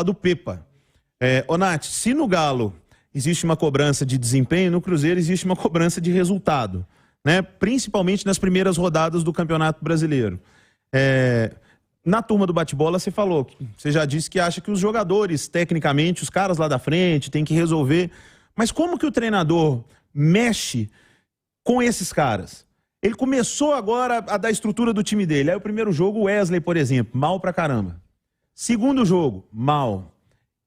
do Pepa. Ô Nath, se no Galo existe uma cobrança de desempenho, no Cruzeiro existe uma cobrança de resultado, né? Principalmente nas primeiras rodadas do Campeonato Brasileiro. Na turma do bate-bola você falou, você já disse que acha que os jogadores, tecnicamente, os caras lá da frente, tem que resolver. Mas como que o treinador mexe com esses caras? Ele começou agora a dar estrutura do time dele. Aí o primeiro jogo, o Wesley, por exemplo, mal pra caramba. Segundo jogo, mal.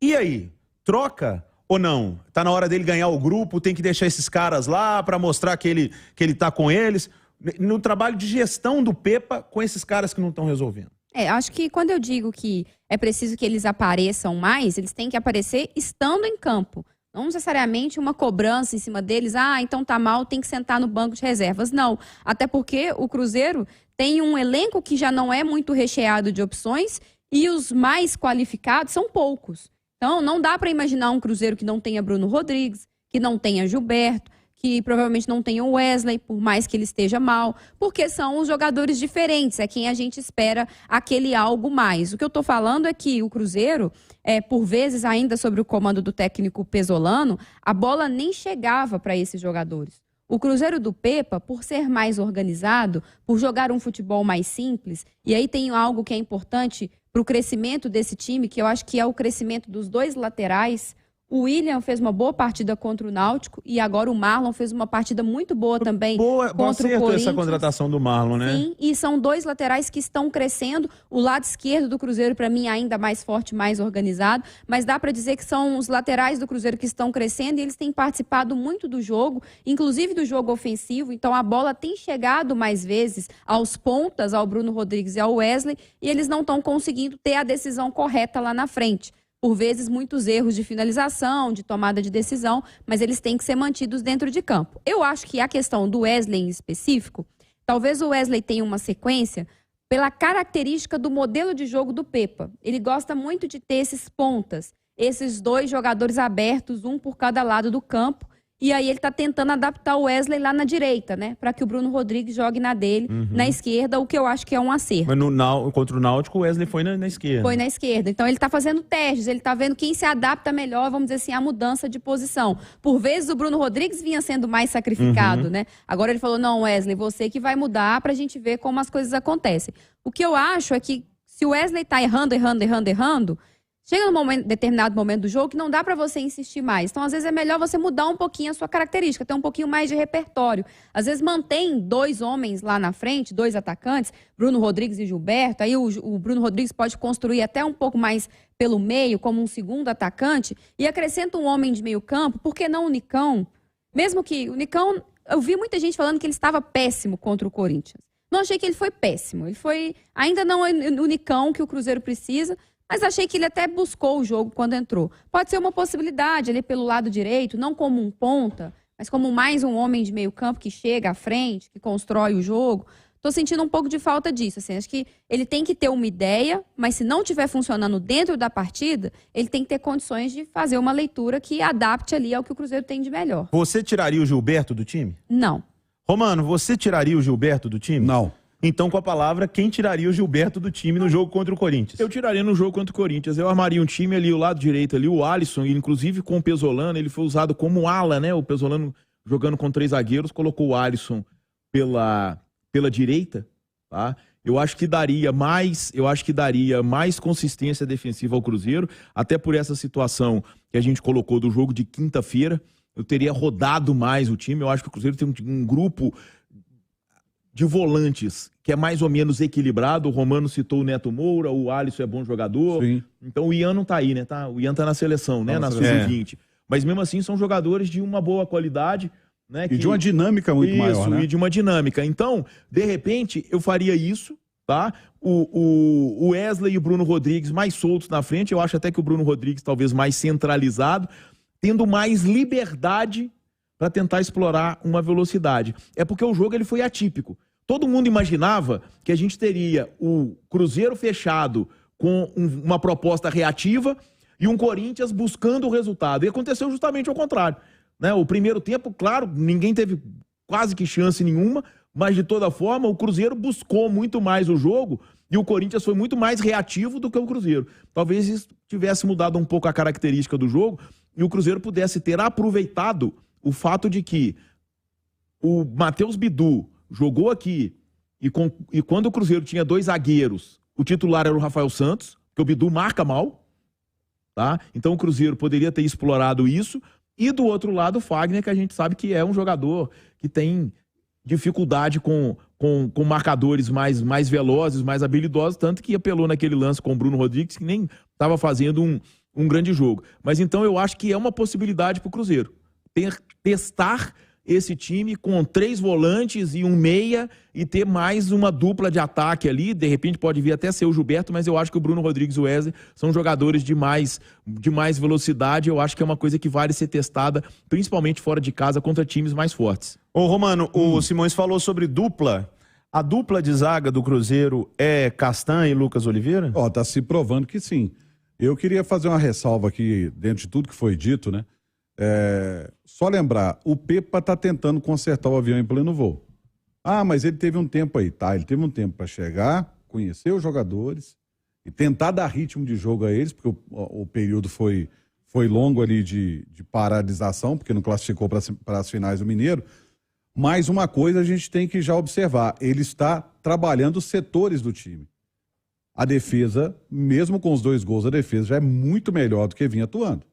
E aí, troca ou não? Tá na hora dele ganhar o grupo, tem que deixar esses caras lá pra mostrar que ele tá com eles. No trabalho de gestão do Pepa com esses caras que não estão resolvendo. Acho que quando eu digo que é preciso que eles apareçam mais, eles têm que aparecer estando em campo. Não necessariamente uma cobrança em cima deles, então tá mal, tem que sentar no banco de reservas. Não, até porque o Cruzeiro tem um elenco que já não é muito recheado de opções e os mais qualificados são poucos. Então não dá para imaginar um Cruzeiro que não tenha Bruno Rodrigues, que não tenha Gilberto, que provavelmente não tenha o Wesley, por mais que ele esteja mal, porque são os jogadores diferentes, é quem a gente espera aquele algo mais. O que eu estou falando é que o Cruzeiro, por vezes ainda sob o comando do técnico Pesolano, a bola nem chegava para esses jogadores. O Cruzeiro do Pepa, por ser mais organizado, por jogar um futebol mais simples, e aí tem algo que é importante para o crescimento desse time, que eu acho que é o crescimento dos dois laterais. O William fez uma boa partida contra o Náutico e agora o Marlon fez uma partida muito boa também contra o Corinthians. Essa contratação do Marlon, né? Sim, e são dois laterais que estão crescendo. O lado esquerdo do Cruzeiro, para mim, ainda mais forte, mais organizado. Mas dá para dizer que são os laterais do Cruzeiro que estão crescendo e eles têm participado muito do jogo, inclusive do jogo ofensivo. Então a bola tem chegado mais vezes aos pontas, ao Bruno Rodrigues e ao Wesley, e eles não estão conseguindo ter a decisão correta lá na frente. Por vezes, muitos erros de finalização, de tomada de decisão, mas eles têm que ser mantidos dentro de campo. Eu acho que a questão do Wesley em específico, talvez o Wesley tenha uma sequência pela característica do modelo de jogo do Pepa. Ele gosta muito de ter esses pontas, esses dois jogadores abertos, um por cada lado do campo, e aí ele está tentando adaptar o Wesley lá na direita, né? Para que o Bruno Rodrigues jogue na dele, na esquerda, o que eu acho que é um acerto. Mas contra o Náutico, o Wesley foi na esquerda. Foi na esquerda. Então ele está fazendo testes, ele está vendo quem se adapta melhor, vamos dizer assim, à mudança de posição. Por vezes o Bruno Rodrigues vinha sendo mais sacrificado, né? Agora ele falou, não, Wesley, você que vai mudar para a gente ver como as coisas acontecem. O que eu acho é que se o Wesley está errando, chega num determinado momento do jogo que não dá para você insistir mais. Então, às vezes, é melhor você mudar um pouquinho a sua característica, ter um pouquinho mais de repertório. Às vezes, mantém dois homens lá na frente, dois atacantes, Bruno Rodrigues e Gilberto. Aí o Bruno Rodrigues pode construir até um pouco mais pelo meio, como um segundo atacante, e acrescenta um homem de meio campo. Por que não o Nicão? Mesmo que o Nicão, eu vi muita gente falando que ele estava péssimo contra o Corinthians. Não achei que ele foi péssimo. Ele foi, ainda não é o Nicão que o Cruzeiro precisa, mas achei que ele até buscou o jogo quando entrou. Pode ser uma possibilidade ali pelo lado direito, não como um ponta, mas como mais um homem de meio campo que chega à frente, que constrói o jogo. Estou sentindo um pouco de falta disso. Assim, acho que ele tem que ter uma ideia, mas se não estiver funcionando dentro da partida, ele tem que ter condições de fazer uma leitura que adapte ali ao que o Cruzeiro tem de melhor. Você tiraria o Gilberto do time? Não. Romano, você tiraria o Gilberto do time? Não. Então, com a palavra, quem tiraria o Gilberto do time no jogo contra o Corinthians? Eu tiraria no jogo contra o Corinthians. Eu armaria um time ali, o lado direito ali, o Alisson, inclusive com o Pesolano, ele foi usado como ala, né? O Pesolano jogando com 3 zagueiros, colocou o Alisson pela direita, tá? Eu acho que daria mais consistência defensiva ao Cruzeiro, até por essa situação que a gente colocou do jogo de quinta-feira. Eu teria rodado mais o time. Eu acho que o Cruzeiro tem um grupo de volantes que é mais ou menos equilibrado. O Romano citou o Neto Moura, o Alisson é bom jogador. Sim. Então o Ian não tá aí, né? Tá? O Ian tá na seleção, né? Na sub-20. Mas mesmo assim são jogadores de uma boa qualidade, né? E de uma dinâmica muito maior, né? E de uma dinâmica. Então, de repente, eu faria isso, tá? O Wesley e o Bruno Rodrigues mais soltos na frente. Eu acho até que o Bruno Rodrigues talvez mais centralizado, tendo mais liberdade para tentar explorar uma velocidade. É porque o jogo ele foi atípico. Todo mundo imaginava que a gente teria o Cruzeiro fechado com uma proposta reativa e um Corinthians buscando o resultado. E aconteceu justamente ao contrário, né? O primeiro tempo, claro, ninguém teve quase que chance nenhuma, mas de toda forma o Cruzeiro buscou muito mais o jogo E o Corinthians foi muito mais reativo do que o Cruzeiro. Talvez isso tivesse mudado um pouco a característica do jogo e o Cruzeiro pudesse ter aproveitado o fato de que o Matheus Bidu jogou aqui e quando o Cruzeiro tinha 2 zagueiros, o titular era o Rafael Santos, que o Bidu marca mal, tá? Então o Cruzeiro poderia ter explorado isso. E do outro lado o Fagner, que a gente sabe que é um jogador que tem dificuldade com marcadores mais velozes, mais habilidosos, tanto que apelou naquele lance com o Bruno Rodrigues, que nem estava fazendo um grande jogo. Mas então eu acho que é uma possibilidade para o Cruzeiro testar esse time com 3 volantes e um meia e ter mais uma dupla de ataque ali. De repente pode vir até ser o Gilberto, mas eu acho que o Bruno Rodrigues e o Wesley são jogadores de mais velocidade. Eu acho que é uma coisa que vale ser testada, principalmente fora de casa, contra times mais fortes. Ô Romano, o Simões falou sobre dupla. A dupla de zaga do Cruzeiro é Castan e Lucas Oliveira? Ó, tá se provando que sim. Eu queria fazer uma ressalva aqui, dentro de tudo que foi dito, né? Só lembrar, o Pepa tá tentando consertar o avião em pleno voo. Ah, mas ele teve um tempo aí, tá? Ele teve um tempo para chegar, conhecer os jogadores e tentar dar ritmo de jogo a eles, porque o período foi longo ali de paralisação, porque não classificou para as finais do Mineiro. Mas uma coisa a gente tem que já observar, ele está trabalhando os setores do time. A defesa, mesmo com os 2 gols, a defesa já é muito melhor do que vinha atuando.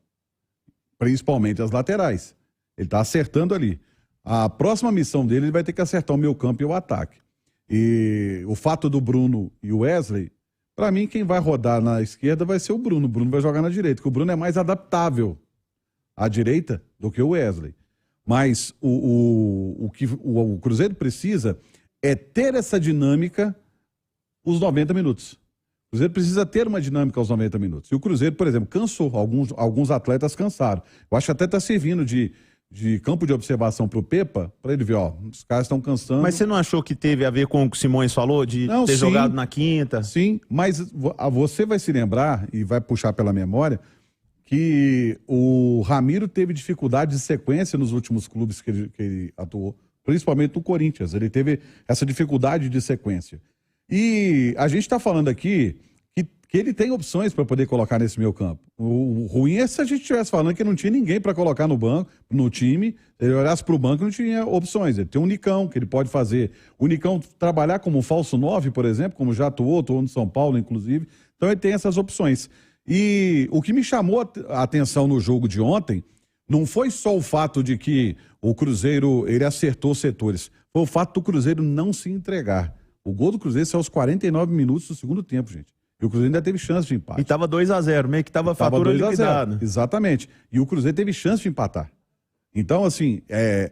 Principalmente as laterais. Ele está acertando ali. A próxima missão dele, ele vai ter que acertar o meio campo e o ataque. E o fato do Bruno e o Wesley, para mim, quem vai rodar na esquerda vai ser o Bruno. O Bruno vai jogar na direita, porque o Bruno é mais adaptável à direita do que o Wesley. Mas o que o Cruzeiro precisa é ter essa dinâmica os 90 minutos. O Cruzeiro precisa ter uma dinâmica aos 90 minutos. E o Cruzeiro, por exemplo, cansou. Alguns atletas cansaram. Eu acho que até está servindo de campo de observação para o Pepa, para ele ver, ó, os caras estão cansando. Mas você não achou que teve a ver com o que o Simões falou, de ter jogado na quinta? Sim, mas você vai se lembrar, e vai puxar pela memória, que o Ramiro teve dificuldade de sequência nos últimos clubes que ele atuou, principalmente no Corinthians. Ele teve essa dificuldade de sequência. E a gente está falando aqui que ele tem opções para poder colocar nesse meio campo. O ruim é se a gente estivesse falando que não tinha ninguém para colocar no banco, no time, ele olhasse para o banco e não tinha opções. Ele tem o Nicão, que ele pode fazer. O Nicão trabalhar como falso 9, por exemplo, como já atuou no São Paulo, inclusive. Então ele tem essas opções. E o que me chamou a atenção no jogo de ontem não foi só o fato de que o Cruzeiro ele acertou setores, foi o fato do Cruzeiro não se entregar. O gol do Cruzeiro saiu aos 49 minutos do segundo tempo, gente. E o Cruzeiro ainda teve chance de empate. E estava 2-0, meio que estava fatura liquidada. Exatamente. E o Cruzeiro teve chance de empatar. Então, assim,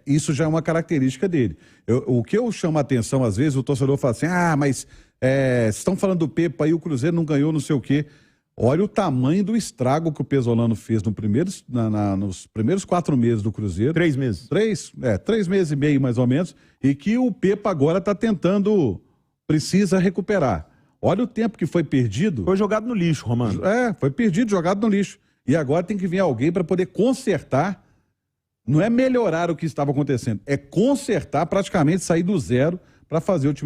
isso já é uma característica dele. O que eu chamo a atenção, às vezes, o torcedor fala assim, mas vocês estão falando do Pepa e o Cruzeiro não ganhou não sei o quê. Olha o tamanho do estrago que o Pesolano fez nos primeiros 4 meses do Cruzeiro. 3 meses. 3 meses e meio, mais ou menos. E que o Pepa agora está precisa recuperar. Olha o tempo que foi perdido. Foi jogado no lixo, Romano. Foi perdido, jogado no lixo. E agora tem que vir alguém para poder consertar. Não é melhorar o que estava acontecendo, é consertar, praticamente sair do zero para fazer o time do